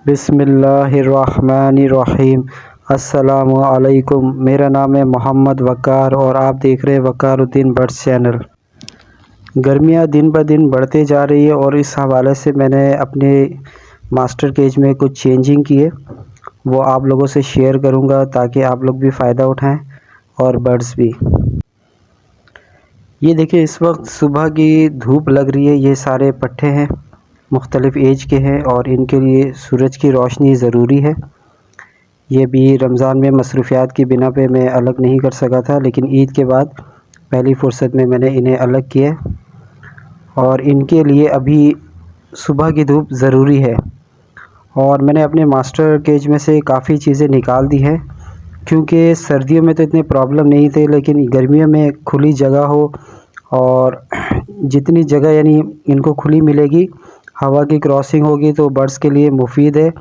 बिस्मिल्लाहिर्रहमानिर्रहीम। अस्सलामुअलैकुम। मेरा नाम है मोहम्मद वक़ार और आप देख रहे हैं वक़ारुद्दीन बर्ड्स चैनल। गर्मियाँ दिन ब दिन बढ़ते जा रही है और इस हवाले से मैंने अपने मास्टर केज में कुछ चेंजिंग किए, वो आप लोगों से शेयर करूंगा ताकि आप लोग भी फ़ायदा उठाएं और बर्ड्स भी। ये देखिए, इस वक्त सुबह की धूप लग रही है। ये सारे पट्ठे हैं, मुख्तलिफ़ एज के हैं और इनके लिए सूरज की रोशनी ज़रूरी है। ये भी रमज़ान में मसरूफ़ियात की बिना पे मैं अलग नहीं कर सका था, लेकिन ईद के बाद पहली फ़ुर्सत में मैंने इन्हें अलग किया और इनके लिए अभी सुबह की धूप ज़रूरी है। और मैंने अपने मास्टर केज में से काफ़ी चीज़ें निकाल दी हैं, क्योंकि सर्दियों में तो इतने प्रॉब्लम नहीं थे, लेकिन गर्मियों में खुली जगह हो और जितनी जगह यानी इनको खुली मिलेगी, हवा की क्रॉसिंग होगी तो बर्ड्स के लिए मुफीद है।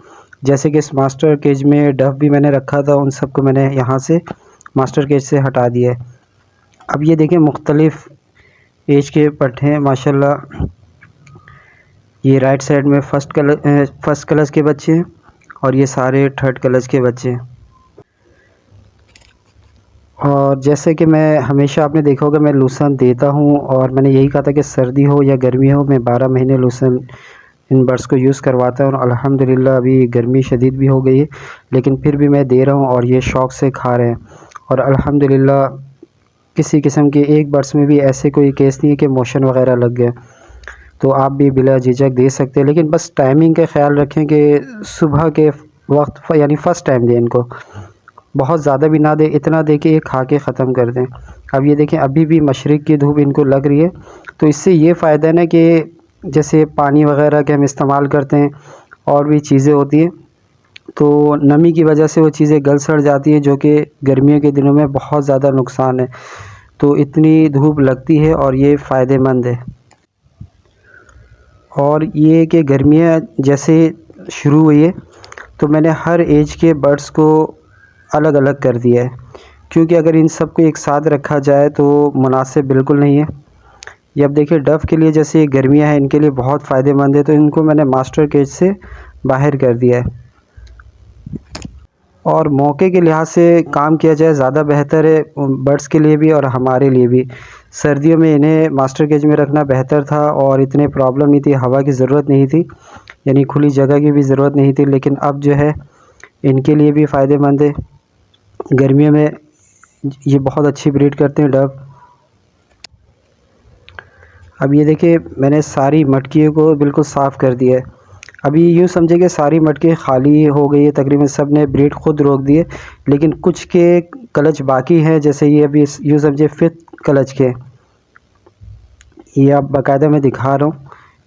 जैसे कि इस मास्टर केज में डफ भी मैंने रखा था, उन सब को मैंने यहाँ से मास्टर केज से हटा दिया है। अब ये देखें, मुख्तलिफ़ एज के पट्टे हैं माशाल्लाह। ये राइट साइड में फर्स्ट क्लास के बच्चे हैं और ये सारे थर्ड क्लास के बच्चे हैं। और जैसे कि मैं हमेशा आपने देखा होगा, मैं लूसन देता हूँ और मैंने यही कहा था कि सर्दी हो या गर्मी हो, मैं 12 महीने लूसन इन बर्ड्स को यूज़ करवाता हूँ। और अल्हम्दुलिल्लाह अभी गर्मी शदीद भी हो गई है, लेकिन फिर भी मैं दे रहा हूँ और ये शौक़ से खा रहे हैं। और अल्हम्दुलिल्लाह किसी किस्म के एक बर्ड्स में भी ऐसे कोई केस नहीं है कि मोशन वग़ैरह लग गया। तो आप भी बिला झिझक दे सकते हैं, लेकिन बस टाइमिंग का ख्याल रखें कि सुबह के वक्त यानी फ़र्स्ट टाइम दें इनको। बहुत ज़्यादा भी ना दें, इतना दे कि ये खा के ख़त्म कर दें। अब ये देखें, अभी भी मशरिक़ की धूप इनको लग रही है, तो इससे ये फ़ायदा है ना कि जैसे पानी वग़ैरह के हम इस्तेमाल करते हैं और भी चीज़ें होती हैं, तो नमी की वजह से वो चीज़ें गल सड़ जाती हैं, जो कि गर्मियों के दिनों में बहुत ज़्यादा नुकसान है। तो इतनी धूप लगती है और ये फ़ायदेमंद है। और ये कि गर्मियाँ जैसे शुरू हुई है तो मैंने हर एज के बर्ड्स को अलग अलग कर दिया है, क्योंकि अगर इन सब को एक साथ रखा जाए तो मुनासिब बिल्कुल नहीं है। ये अब देखिए, डफ के लिए जैसे ये गर्मियाँ हैं, इनके लिए बहुत फ़ायदेमंद है, तो इनको मैंने मास्टर केज से बाहर कर दिया है। और मौके के लिहाज से काम किया जाए ज़्यादा बेहतर है, बर्ड्स के लिए भी और हमारे लिए भी। सर्दियों में इन्हें मास्टर केज में रखना बेहतर था और इतने प्रॉब्लम नहीं थी, हवा की ज़रूरत नहीं थी, यानी खुली जगह की भी ज़रूरत नहीं थी। लेकिन अब जो है इनके लिए भी फ़ायदेमंद है। गर्मियों में ये बहुत अच्छी ब्रीड करते हैं डव। अब ये देखिए, मैंने सारी मटकियों को बिल्कुल साफ़ कर दिया है। अभी यूँ समझे कि सारी मटकी खाली हो गई है, तकरीबन सब ने ब्रीड खुद रोक दिए, लेकिन कुछ के क्लच बाकी हैं। जैसे ये अभी यूँ समझे 5th क्लच के, ये आप बाकायदा मैं दिखा रहा हूँ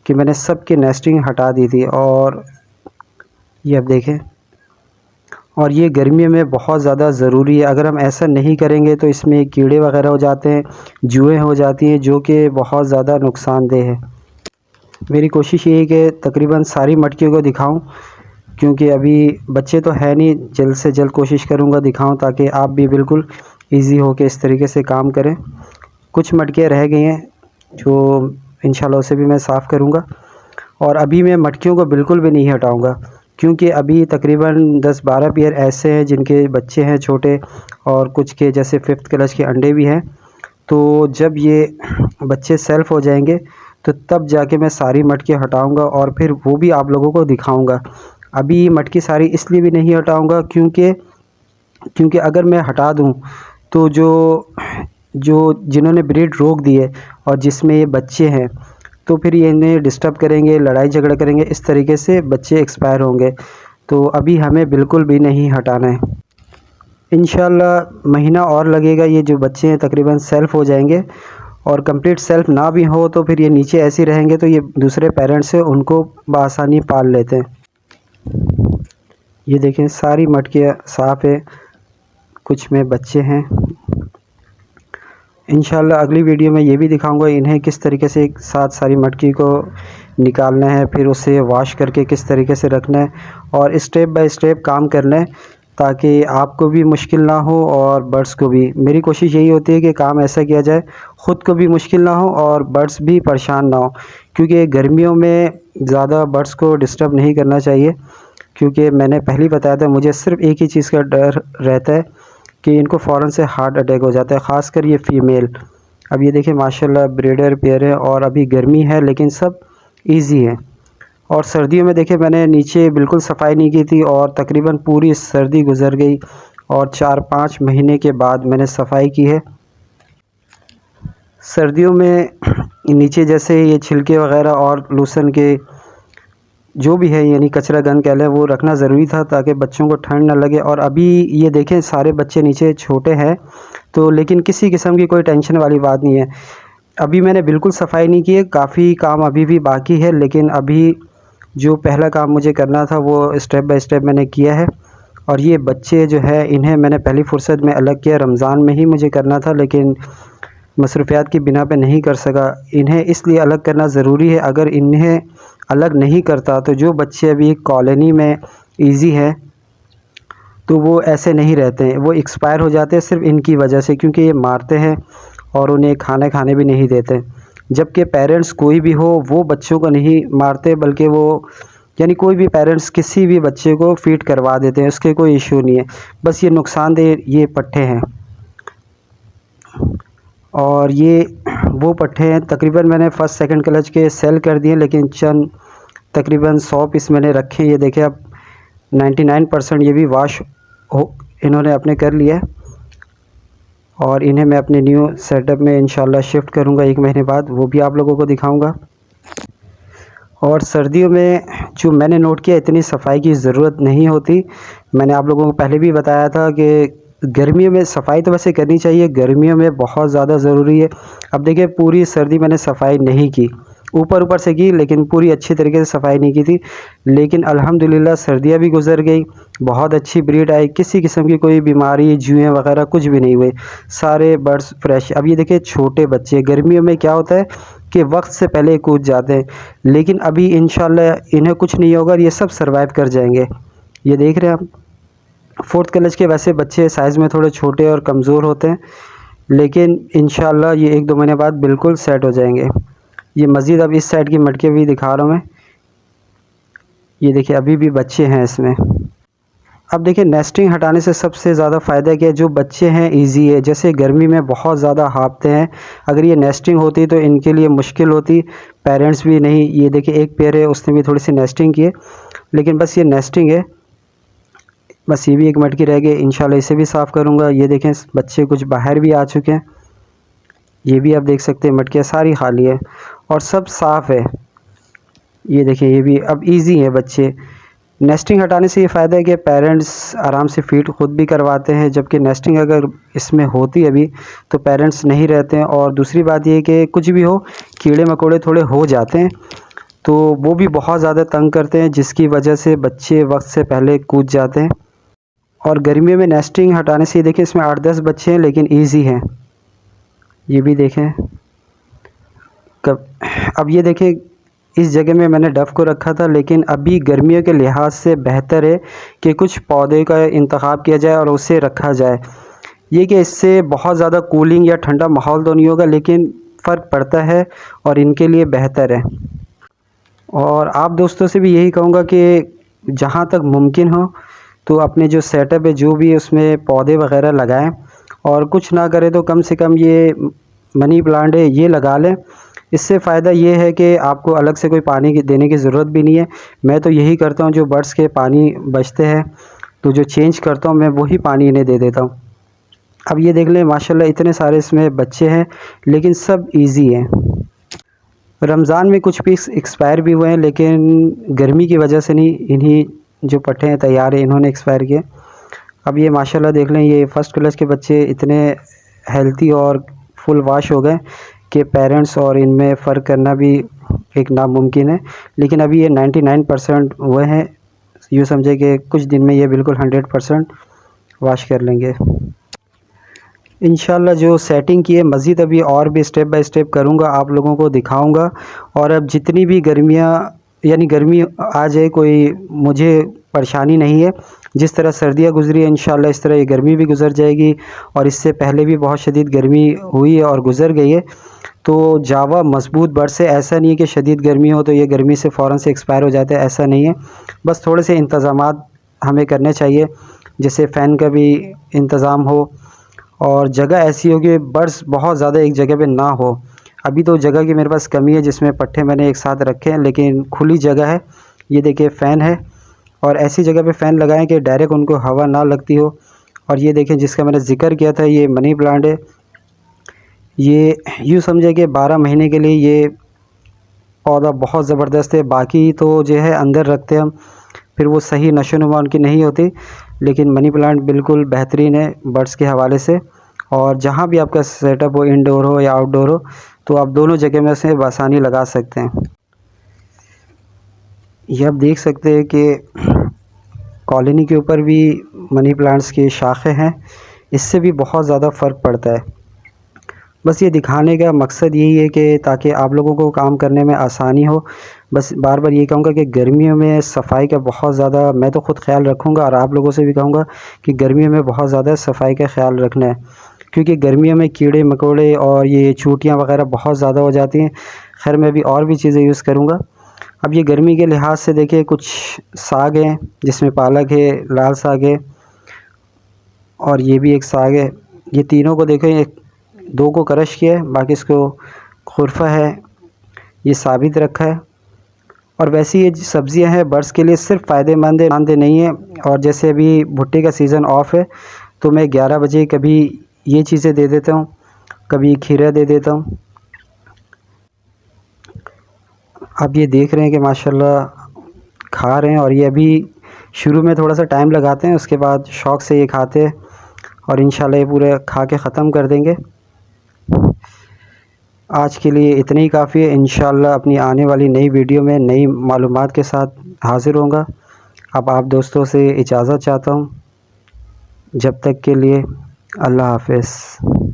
कि मैंने सब की नेस्टिंग हटा दी थी। और ये अब देखें, और ये गर्मियों में बहुत ज़्यादा ज़रूरी है। अगर हम ऐसा नहीं करेंगे तो इसमें कीड़े वगैरह हो जाते हैं, जुएँ हो जाती हैं, जो कि बहुत ज़्यादा नुकसानदेह है। मेरी कोशिश ये है कि तकरीबन सारी मटकियों को दिखाऊं, क्योंकि अभी बच्चे तो है नहीं, जल्द से जल्द कोशिश करूंगा दिखाऊं, ताकि आप भी बिल्कुल इजी हो के इस तरीके से काम करें। कुछ मटकियाँ रह गई हैं जो इंशाल्लाह उसे भी मैं साफ़ करूंगा। और अभी मैं मटकियों को बिल्कुल भी नहीं हटाऊंगा, क्योंकि अभी तकरीबन 10-12 पेयर ऐसे हैं जिनके बच्चे हैं छोटे, और कुछ के जैसे 5th क्लच के अंडे भी हैं। तो जब ये बच्चे सेल्फ हो जाएंगे तो तब जाके मैं सारी मटकी हटाऊंगा और फिर वो भी आप लोगों को दिखाऊंगा। अभी ये मटकी सारी इसलिए भी नहीं हटाऊंगा क्योंकि अगर मैं हटा दूं तो जो जिन्होंने ब्रीड रोक दी है और जिसमें ये बच्चे हैं, तो फिर ये इन्हें डिस्टर्ब करेंगे, लड़ाई झगड़ा करेंगे, इस तरीके से बच्चे एक्सपायर होंगे। तो अभी हमें बिल्कुल भी नहीं हटाना है। इंशाल्लाह महीना और लगेगा, ये जो बच्चे हैं तकरीबन सेल्फ हो जाएंगे। और कंप्लीट सेल्फ ना भी हो तो फिर ये नीचे ऐसे रहेंगे, तो ये दूसरे पेरेंट्स से उनको बआसानी पाल लेते हैं। ये देखें, सारी मटकियाँ साफ़ है, कुछ में बच्चे हैं। इंशाल्लाह अगली वीडियो में ये भी दिखाऊंगा इन्हें किस तरीके से एक साथ सारी मटकी को निकालना है, फिर उसे वॉश करके किस तरीके से रखना है, और स्टेप बाय स्टेप काम करना है, ताकि आपको भी मुश्किल ना हो और बर्ड्स को भी। मेरी कोशिश यही होती है कि काम ऐसा किया जाए ख़ुद को भी मुश्किल ना हो और बर्ड्स भी परेशान ना हो, क्योंकि गर्मियों में ज़्यादा बर्ड्स को डिस्टर्ब नहीं करना चाहिए, क्योंकि मैंने पहले ही बताया था मुझे सिर्फ एक ही चीज़ का डर रहता है कि इनको फ़ौरन से हार्ट अटैक हो जाता है, ख़ासकर ये फ़ीमेल। अब ये देखिए माशाल्लाह ब्रीडर पेयर है और अभी गर्मी है लेकिन सब इजी है। और सर्दियों में देखिए मैंने नीचे बिल्कुल सफाई नहीं की थी और तकरीबन पूरी सर्दी गुज़र गई और 4-5 महीने के बाद मैंने सफाई की है। सर्दियों में नीचे जैसे ये छिलके वग़ैरह और लूसन के जो भी है यानी कचरा गंद कह लें वो रखना ज़रूरी था ताकि बच्चों को ठंड ना लगे। और अभी ये देखें सारे बच्चे नीचे छोटे हैं तो लेकिन किसी किस्म की कोई टेंशन वाली बात नहीं है। अभी मैंने बिल्कुल सफाई नहीं की है, काफ़ी काम अभी भी बाकी है, लेकिन अभी जो पहला काम मुझे करना था वो स्टेप बाय स्टेप मैंने किया है। और ये बच्चे जो है इन्हें मैंने पहली फ़ुर्सत में अलग किया, रमज़ान में ही मुझे करना था लेकिन मसरूफ़ियात की बिना पे नहीं कर सका। इन्हें इसलिए अलग करना ज़रूरी है, अगर इन्हें अलग नहीं करता तो जो बच्चे अभी कॉलोनी में इजी हैं तो वो ऐसे नहीं रहते हैं, वो एक्सपायर हो जाते हैं सिर्फ इनकी वजह से, क्योंकि ये मारते हैं और उन्हें खाने भी नहीं देते। जबकि पेरेंट्स कोई भी हो वो बच्चों को नहीं मारते, बल्कि वो यानी कोई भी पेरेंट्स किसी भी बच्चे को फ़ीड करवा देते हैं, उसके कोई इशू नहीं है। बस ये नुकसानदेह ये पट्ठे हैं और ये वो पट्ठे हैं। तकरीबन मैंने फ़र्स्ट सेकंड क्लच के सेल कर दिए लेकिन चंद तकरीबन 100 पीस मैंने रखे। ये देखें अब 99% ये भी वाश हो इन्होंने अपने कर लिया है और इन्हें मैं अपने न्यू सेटअप में इंशाल्लाह शिफ्ट करूँगा 1 महीने बाद, वो भी आप लोगों को दिखाऊँगा। और सर्दियों में जो मैंने नोट किया इतनी सफाई की ज़रूरत नहीं होती। मैंने आप लोगों को पहले भी बताया था कि गर्मियों में सफाई तो वैसे करनी चाहिए, गर्मियों में बहुत ज़्यादा ज़रूरी है। अब देखिए पूरी सर्दी मैंने सफाई नहीं की, ऊपर से की लेकिन पूरी अच्छी तरीके से सफाई नहीं की थी। लेकिन अल्हम्दुलिल्लाह सर्दियाँ भी गुज़र गई, बहुत अच्छी ब्रीड आई, किसी किस्म की कोई बीमारी जुएँ वगैरह कुछ भी नहीं हुए, सारे बर्ड्स फ्रेश। अब ये देखिए छोटे बच्चे, गर्मियों में क्या होता है कि वक्त से पहले कूद जाते हैं, लेकिन अभी इंशाल्लाह इन्हें कुछ नहीं होगा और ये सब सर्वाइव कर जाएंगे। ये देख रहे हैं आप 4th क्लच के वैसे बच्चे साइज़ में थोड़े छोटे और कमज़ोर होते हैं, लेकिन इंशाल्लाह ये 1-2 महीने बाद बिल्कुल सेट हो जाएंगे। ये मज़ीद अब इस साइड की मटके भी दिखा रहा हूँ मैं। ये देखिए अभी भी बच्चे हैं इसमें। अब देखिए नेस्टिंग हटाने से सबसे ज़्यादा फ़ायदा क्या है, जो बच्चे हैं इजी है। जैसे गर्मी में बहुत ज़्यादा हाँफते हैं, अगर ये नेस्टिंग होती तो इनके लिए मुश्किल होती, पेरेंट्स भी नहीं। ये देखिए एक पेयर है उसने भी थोड़ी सी नेस्टिंग की है, लेकिन बस ये नेस्टिंग है, बस ये भी एक मटकी रह गई, इंशाल्लाह इसे भी साफ़ करूँगा। ये देखें बच्चे कुछ बाहर भी आ चुके हैं, ये भी आप देख सकते हैं मटकियाँ सारी खाली है और सब साफ़ है। ये देखिए ये भी अब इजी है बच्चे। नेस्टिंग हटाने से ये फ़ायदा है कि पेरेंट्स आराम से फ़ीड खुद भी करवाते हैं, जबकि नेस्टिंग अगर इसमें होती अभी तो पेरेंट्स नहीं रहते हैं। और दूसरी बात ये है कि कुछ भी हो कीड़े मकोड़े थोड़े हो जाते हैं तो वो भी बहुत ज़्यादा तंग करते हैं, जिसकी वजह से बच्चे वक्त से पहले कूद जाते हैं। और गर्मियों में नेस्टिंग हटाने से ये देखें इसमें 8-10 बच्चे हैं लेकिन ईजी हैं। ये भी देखें अब ये देखें इस जगह में मैंने डफ को रखा था, लेकिन अभी गर्मियों के लिहाज से बेहतर है कि कुछ पौधे का इंतखाब किया जाए और उसे रखा जाए। ये कि इससे बहुत ज़्यादा कूलिंग या ठंडा माहौल तो नहीं होगा, लेकिन फ़र्क पड़ता है और इनके लिए बेहतर है। और आप दोस्तों से भी यही कहूँगा कि जहाँ तक मुमकिन हो तो अपने जो सेटअप है जो भी उसमें पौधे वगैरह लगाएं, और कुछ ना करें तो कम से कम ये मनी प्लांट है ये लगा लें। इससे फ़ायदा ये है कि आपको अलग से कोई पानी देने की ज़रूरत भी नहीं है। मैं तो यही करता हूँ, जो बर्ड्स के पानी बचते हैं तो जो चेंज करता हूँ मैं वही पानी इन्हें दे देता हूँ। अब ये देख लें माशाल्लाह इतने सारे इसमें बच्चे हैं लेकिन सब इजी हैं। रमज़ान में कुछ पीस एक्सपायर भी हुए हैं, लेकिन गर्मी की वजह से नहीं, इन्हीं जो पट्टे हैं तैयार है इन्होंने एक्सपायर किए। अब ये माशाल्लाह देख लें ये फ़र्स्ट क्लच के बच्चे इतने हेल्थी और फुल वाश हो गए कि पेरेंट्स और इनमें फ़र्क करना भी एक नामुमकिन है। लेकिन अभी ये 99% हुए हैं, यूँ समझे कि कुछ दिन में ये बिल्कुल 100% वाश कर लेंगे इंशाल्लाह। जो सेटिंग की है मज़ीद अभी और भी स्टेप बाय स्टेप करूँगा, आप लोगों को दिखाऊँगा। और अब जितनी भी गर्मियाँ यानी गर्मी आ जाए कोई मुझे परेशानी नहीं है। जिस तरह सर्दियाँ गुज़री है इंशाल्लाह इस तरह ये गर्मी भी गुज़र जाएगी, और इससे पहले भी बहुत शदीद गर्मी हुई है और गुज़र गई है। तो जावा मज़बूत बड्स है, ऐसा नहीं है कि शदीद गर्मी हो तो ये गर्मी से फ़ौरन से एक्सपायर हो जाता है, ऐसा नहीं है। बस थोड़े से इंतज़ामात हमें करने चाहिए, जैसे फ़ैन का भी इंतज़ाम हो और जगह ऐसी हो कि बड्स बहुत ज़्यादा एक जगह पे ना हो। अभी तो जगह की मेरे पास कमी है, जिसमें पट्टे मैंने एक साथ रखे हैं, लेकिन खुली जगह है। ये देखिए फ़ैन है, और ऐसी जगह पे फ़ैन लगाएं कि डायरेक्ट उनको हवा ना लगती हो। और ये देखें जिसका मैंने ज़िक्र किया था, ये मनी प्लांट है। ये यूँ समझे कि 12 महीने के लिए ये पौधा बहुत ज़बरदस्त है। बाकी तो जो है अंदर रखते हम, फिर वो सही नशोनुमा उनकी नहीं होती, लेकिन मनी प्लांट बिल्कुल बेहतरीन है बड्स के हवाले से। और जहाँ भी आपका सेटअप हो, इंडोर हो या आउटडोर हो, तो आप दोनों जगह में से आसानी लगा सकते हैं। ये आप देख सकते हैं कि कॉलोनी के ऊपर भी मनी प्लांट्स की शाखें हैं, इससे भी बहुत ज़्यादा फ़र्क पड़ता है। बस ये दिखाने का मकसद यही है कि ताकि आप लोगों को काम करने में आसानी हो। बस बार बार ये कहूँगा कि गर्मियों में सफाई का बहुत ज़्यादा मैं तो ख़ुद ख्याल रखूँगा, और आप लोगों से भी कहूँगा कि गर्मियों में बहुत ज़्यादा सफाई का ख्याल रखना है, क्योंकि गर्मियों में कीड़े मकोड़े और ये चूंटियाँ वग़ैरह बहुत ज़्यादा हो जाती हैं। खैर मैं भी और भी चीज़ें यूज़ करूँगा। अब ये गर्मी के लिहाज से देखिए कुछ साग हैं, जिसमें पालक है, लाल साग है, और ये भी एक साग है। ये तीनों को देखें, एक दो को क्रश किया है, बाकी इसको खुरफा है, ये साबित रखा है। और वैसे ये सब्ज़ियां हैं बर्ड्स के लिए सिर्फ फ़ायदेमंद नहीं है। और जैसे अभी भुट्टे का सीज़न ऑफ है, तो मैं 11 बजे कभी ये चीज़ें दे देता हूँ, कभी खीरा दे देता हूँ। आप ये देख रहे हैं कि माशाल्लाह खा रहे हैं, और ये अभी शुरू में थोड़ा सा टाइम लगाते हैं, उसके बाद शौक़ से ये खाते हैं, और इंशाल्लाह ये पूरे खा के ख़त्म कर देंगे। आज के लिए इतना ही काफ़ी है। इंशाल्लाह अपनी आने वाली नई वीडियो में नई मालूमात के साथ हाज़िर होऊंगा। अब आप दोस्तों से इजाज़त चाहता हूँ, जब तक के लिए अल्लाह हाफ़िज़।